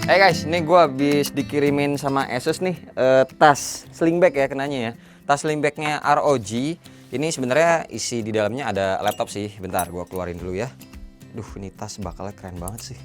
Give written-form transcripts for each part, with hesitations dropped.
Hey guys, ini gue habis dikirimin sama Asus nih tas sling bag ya kenanya ya. Tas sling bagnya ROG. Ini sebenarnya isi di dalamnya ada laptop sih. Bentar, gue keluarin dulu ya. Duh, ini tas bakalnya keren banget sih.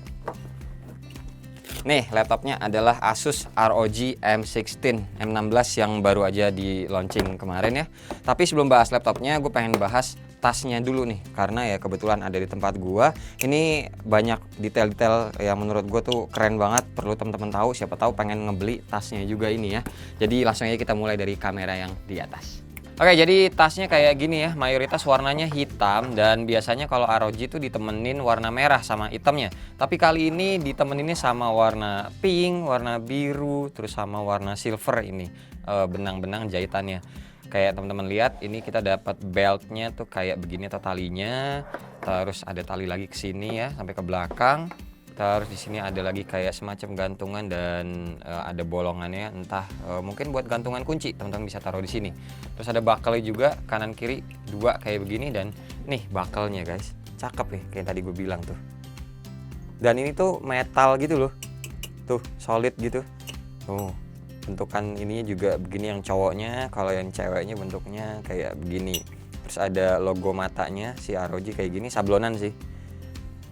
Nih, laptopnya adalah Asus ROG M16 yang baru aja di launching kemarin ya. Tapi sebelum bahas laptopnya, gue pengen bahas tasnya dulu nih, karena ya kebetulan ada di tempat gua. Ini banyak detail-detail yang menurut gua tuh keren banget, perlu teman-teman tahu. Siapa tahu pengen ngebeli tasnya juga ini ya. Jadi langsung aja kita mulai dari kamera yang di atas. Oke, jadi tasnya kayak gini ya, mayoritas warnanya hitam dan biasanya kalau ROG itu ditemenin warna merah sama hitamnya. Tapi kali ini ditemeninnya sama warna pink, warna biru, terus sama warna silver ini, benang-benang jahitannya. Kayak teman-teman lihat, ini kita dapat beltnya tuh kayak begini atau talinya, terus ada tali lagi ke sini ya sampai ke belakang. Terus di sini ada lagi kayak semacam gantungan dan ada bolongannya, entah mungkin buat gantungan kunci, teman-teman bisa taruh di sini. Terus ada buckle juga kanan kiri dua kayak begini, dan nih buckle-nya guys, cakep ya kayak tadi gue bilang tuh. Dan ini tuh metal gitu loh, tuh solid gitu. Tuh. Bentukan ininya juga begini yang cowoknya, kalau yang ceweknya bentuknya kayak begini. Terus ada logo matanya si ROG kayak gini, sablonan sih.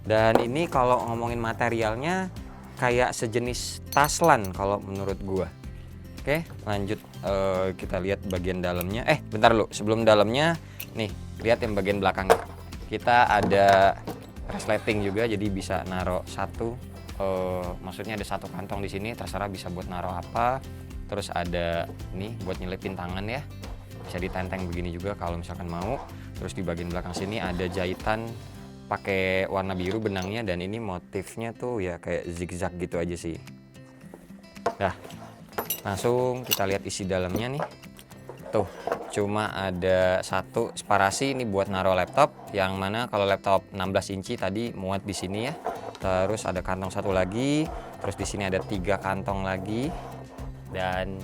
Dan ini kalau ngomongin materialnya kayak sejenis taslan kalau menurut gua. Oke, lanjut kita lihat bagian dalamnya. Bentar lu, sebelum dalamnya nih, lihat yang bagian belakangnya. Kita ada resleting juga, jadi bisa naruh satu. Maksudnya ada satu kantong di sini, terserah bisa buat naruh apa. Terus ada nih buat nyelipin tangan ya, bisa ditenteng begini juga kalau misalkan mau. Terus di bagian belakang sini ada jahitan pakai warna biru benangnya, dan ini motifnya tuh ya kayak zigzag gitu aja sih. Nah, langsung kita lihat isi dalamnya nih. Tuh, cuma ada satu sparasi ini buat naruh laptop, yang mana kalau laptop 16 inci tadi muat di sini ya. Terus ada kantong satu lagi, terus di sini ada 3 kantong lagi. Dan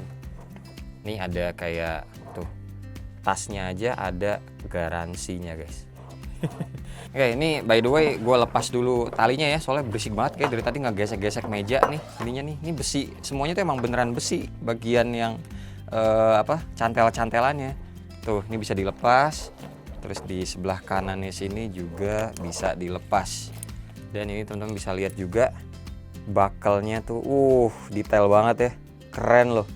nih ada kayak tuh, tasnya aja ada garansinya guys. Oke, ini by the way gue lepas dulu talinya ya, soalnya berisik banget kayak dari tadi nggak gesek-gesek meja nih. Ininya nih, ini besi semuanya tuh emang beneran besi, bagian yang cantel-cantelannya tuh ini bisa dilepas. Terus di sebelah kanannya sini juga bisa dilepas. Dan ini teman-teman bisa lihat juga buckle-nya tuh detail banget ya, keren loh.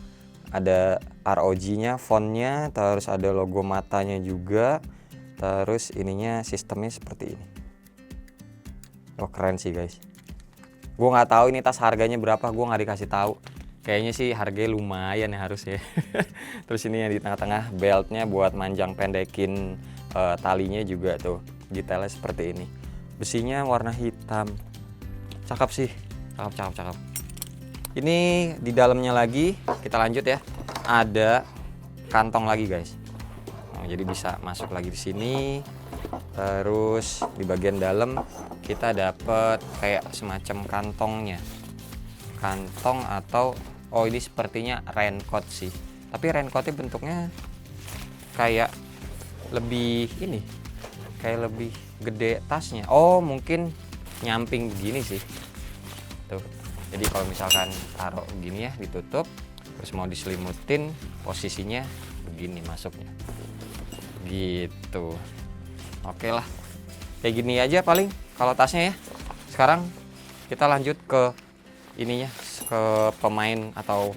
Ada ROG-nya, fontnya, terus ada logo matanya juga. Terus ininya sistemnya seperti ini. Keren sih guys. Gue nggak tahu ini tas harganya berapa, gue nggak dikasih tahu. Kayaknya sih harganya lumayan ya harusnya. Terus ini yang di tengah-tengah beltnya buat manjang pendekin talinya juga tuh, detailnya seperti ini. Besinya warna hitam, cakep sih, cakep. Ini di dalamnya lagi, kita lanjut ya. Ada kantong lagi guys. Jadi bisa masuk lagi di sini. Terus di bagian dalam kita dapat kayak semacam kantongnya. Kantong atau ini sepertinya raincoat sih. Tapi raincoatnya bentuknya kayak lebih ini, kayak lebih gede tasnya. Mungkin nyamping begini sih. Tuh. Jadi kalau misalkan taruh gini ya, ditutup, terus mau diselimutin, posisinya begini masuknya. Gitu. Oke lah. Kayak gini aja paling kalau tasnya ya. Sekarang kita lanjut ke ininya, ke pemain atau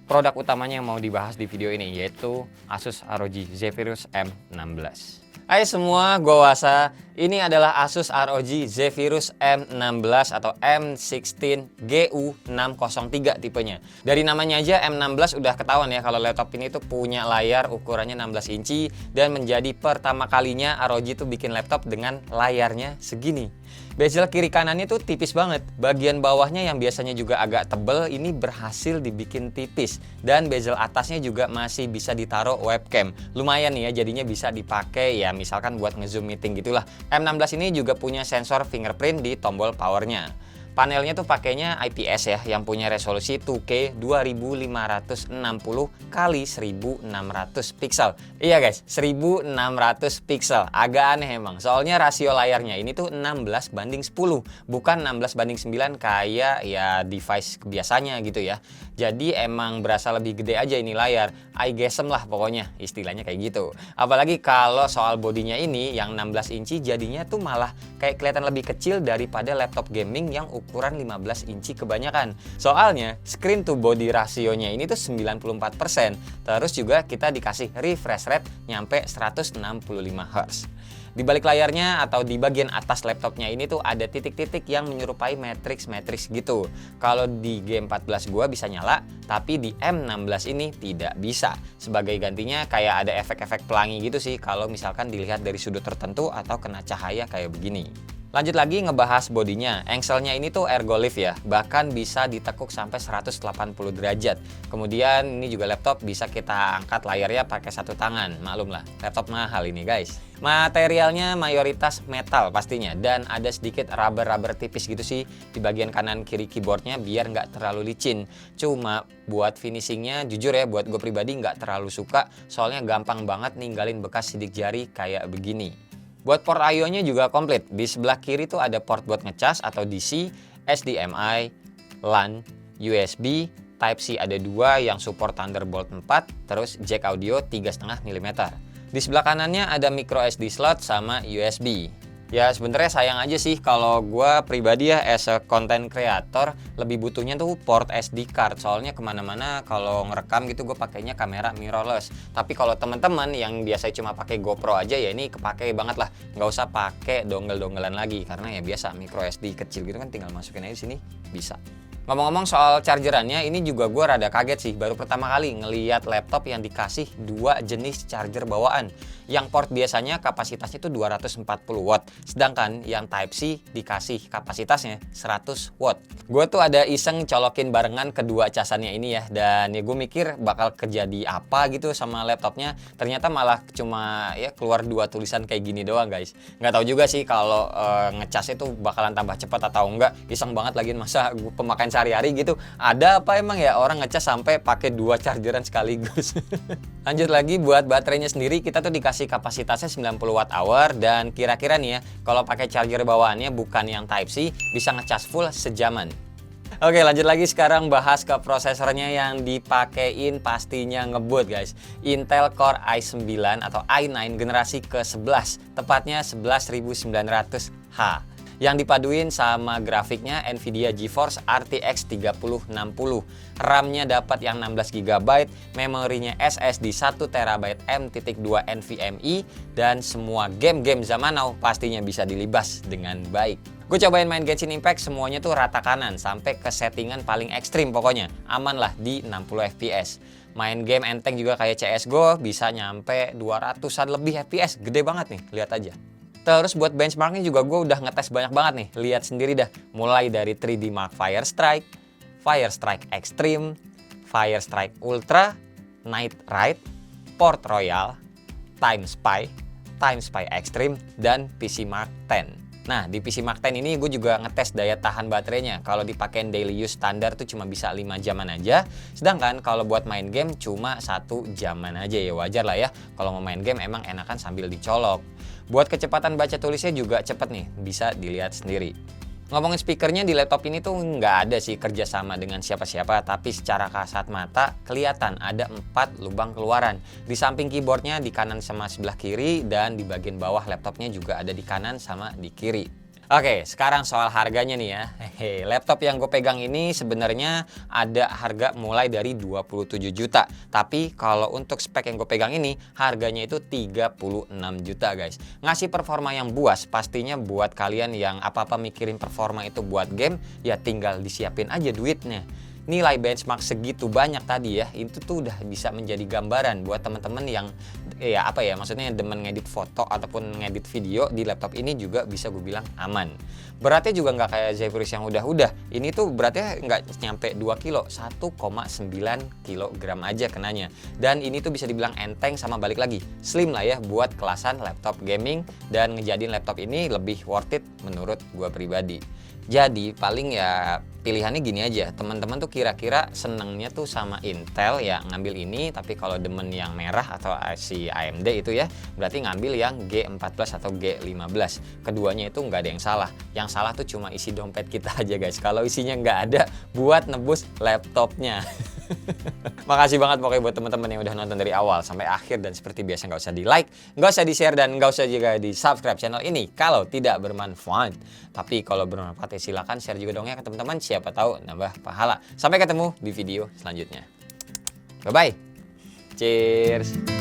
produk utamanya yang mau dibahas di video ini, yaitu Asus ROG Zephyrus M16. Hai semua, gue Wasa. Ini adalah Asus ROG Zephyrus M16 atau M16 GU603 tipenya. Dari namanya aja M16 udah ketahuan ya kalau laptop ini tuh punya layar ukurannya 16 inci dan menjadi pertama kalinya ROG tuh bikin laptop dengan layarnya segini. Bezel kiri kanannya tuh tipis banget. Bagian bawahnya yang biasanya juga agak tebel ini berhasil dibikin tipis. Dan bezel atasnya juga masih bisa ditaruh webcam. Lumayan nih ya, jadinya bisa dipakai ya misalkan buat ngezoom meeting gitulah. M16 ini juga punya sensor fingerprint di tombol powernya. Panelnya tuh pakainya IPS ya, yang punya resolusi 2K 2560 kali 1600 pixel. Iya guys, 1600 pixel. Agak aneh emang. Soalnya rasio layarnya ini tuh 16:10, bukan 16:9 kayak ya device biasanya gitu ya. Jadi emang berasa lebih gede aja ini layar. Eye gesem lah pokoknya, istilahnya kayak gitu. Apalagi kalau soal bodinya ini yang 16 inci jadinya tuh malah kayak kelihatan lebih kecil daripada laptop gaming yang ukuran 15 inci kebanyakan. Soalnya screen to body rasionya ini tuh 94%. Terus juga kita dikasih refresh rate nyampe 165 Hz. Di balik layarnya atau di bagian atas laptopnya ini tuh ada titik-titik yang menyerupai matrix gitu. Kalau di G14 gua bisa nyala, tapi di M16 ini tidak bisa. Sebagai gantinya kayak ada efek-efek pelangi gitu sih kalau misalkan dilihat dari sudut tertentu atau kena cahaya kayak begini. Lanjut lagi ngebahas bodinya. Engselnya ini tuh ergolift ya, bahkan bisa ditekuk sampai 180 derajat. Kemudian ini juga laptop bisa kita angkat layarnya pakai satu tangan. Maklum lah, laptop mahal ini guys. Materialnya mayoritas metal pastinya, dan ada sedikit rubber tipis gitu sih di bagian kanan kiri keyboardnya biar nggak terlalu licin. Cuma buat finishingnya jujur ya, buat gue pribadi nggak terlalu suka, soalnya gampang banget ninggalin bekas sidik jari kayak begini. Buat port I/O-nya juga komplit. Di sebelah kiri tuh ada port buat ngecas atau DC, HDMI, LAN, USB, Type-C ada 2 yang support Thunderbolt 4, terus jack audio 3,5 mm. Di sebelah kanannya ada micro SD slot sama USB. Ya sebenarnya sayang aja sih kalau gue pribadi ya as a content creator lebih butuhnya tuh port SD card, soalnya kemana-mana kalau ngerekam gitu gue pakainya kamera mirrorless. Tapi kalau teman-teman yang biasa cuma pakai GoPro aja ya ini kepake banget lah, nggak usah pakai dongle-donggelan lagi karena ya biasa micro SD kecil gitu kan tinggal masukin aja di sini bisa. Ngomong-ngomong soal chargerannya, ini juga gue rada kaget sih. Baru pertama kali ngeliat laptop yang dikasih 2 jenis charger bawaan. Yang port biasanya kapasitasnya itu 240 watt. Sedangkan yang Type-C dikasih kapasitasnya 100 watt. Gue tuh ada iseng colokin barengan kedua casannya ini ya. Dan ya gue mikir bakal kejadi apa gitu sama laptopnya. Ternyata malah cuma ya keluar 2 tulisan kayak gini doang guys. Nggak tahu juga sih kalau ngecas itu bakalan tambah cepat atau enggak. Iseng banget lagi masa pemakaian sehari-hari gitu. Ada apa emang ya orang ngecas sampai pakai 2 chargeran sekaligus. Lanjut lagi buat baterainya sendiri, kita tuh dikasih kapasitasnya 90 watt hour dan kira-kira nih ya kalau pakai charger bawaannya bukan yang Type-C bisa ngecas full sejaman. Oke lanjut lagi sekarang bahas ke prosesornya yang dipakein pastinya ngebut guys. Intel Core i9 atau i9 generasi ke-11, tepatnya 11900H. Yang dipaduin sama grafiknya Nvidia GeForce RTX 3060. RAM-nya dapat yang 16 GB, memorinya SSD 1 TB M.2 NVMe, dan semua game-game zaman now pastinya bisa dilibas dengan baik. Gue cobain main Genshin Impact, semuanya tuh rata kanan sampai ke settingan paling ekstrim pokoknya. Aman lah di 60 fps. Main game enteng juga kayak CSGO bisa nyampe 200-an lebih fps, gede banget nih, lihat aja. Terus buat benchmarknya juga gue udah ngetes banyak banget nih, lihat sendiri dah. Mulai dari 3D Mark Firestrike, Firestrike Extreme, Firestrike Ultra, Night Ride, Port Royal, Time Spy Extreme, dan PC Mark 10. Nah di PC Mark 10 ini gue juga ngetes daya tahan baterainya. Kalau dipakein daily use standar tuh cuma bisa 5 jaman aja. Sedangkan kalau buat main game cuma 1 jaman aja, ya wajar lah ya. Kalau mau main game emang enakan sambil dicolok. Buat kecepatan baca tulisnya juga cepet nih, bisa dilihat sendiri. Ngomongin speakernya di laptop ini tuh nggak ada sih kerjasama dengan siapa-siapa, tapi secara kasat mata kelihatan ada 4 lubang keluaran. Di samping keyboardnya di kanan sama sebelah kiri, dan di bagian bawah laptopnya juga ada di kanan sama di kiri. Oke, sekarang soal harganya nih ya. Laptop yang gue pegang ini sebenarnya ada harga mulai dari 27 juta. Tapi kalau untuk spek yang gue pegang ini harganya itu 36 juta guys. Ngasih performa yang buas pastinya buat kalian yang apa-apa mikirin performa itu buat game, ya tinggal disiapin aja duitnya. Nilai benchmark segitu banyak tadi ya, itu tuh udah bisa menjadi gambaran buat teman-teman yang ya apa ya, maksudnya demen ngedit foto ataupun ngedit video di laptop ini juga bisa gue bilang aman. Beratnya juga nggak kayak Zephyrus yang udah-udah. Ini tuh beratnya nggak nyampe 2 kilo, 1,9 kg aja kenanya. Dan ini tuh bisa dibilang enteng sama balik lagi slim lah ya buat kelasan laptop gaming, dan ngejadiin laptop ini lebih worth it menurut gua pribadi. Jadi paling ya pilihannya gini aja, teman-teman tuh kira-kira senengnya tuh sama Intel ya ngambil ini, tapi kalau demen yang merah atau si AMD itu ya berarti ngambil yang G14 atau G15. Keduanya itu nggak ada yang salah. Yang salah tuh cuma isi dompet kita aja guys. Kalau isinya nggak ada buat nebus laptopnya. Makasih banget pokoknya buat teman-teman yang udah nonton dari awal sampai akhir, dan seperti biasa nggak usah di like, nggak usah di share, dan nggak usah juga di subscribe channel ini kalau tidak bermanfaat. Tapi kalau bermanfaat ya silakan share juga dong ya ke teman-teman, siapa tahu nambah pahala. Sampai ketemu di video selanjutnya. Bye bye. Cheers.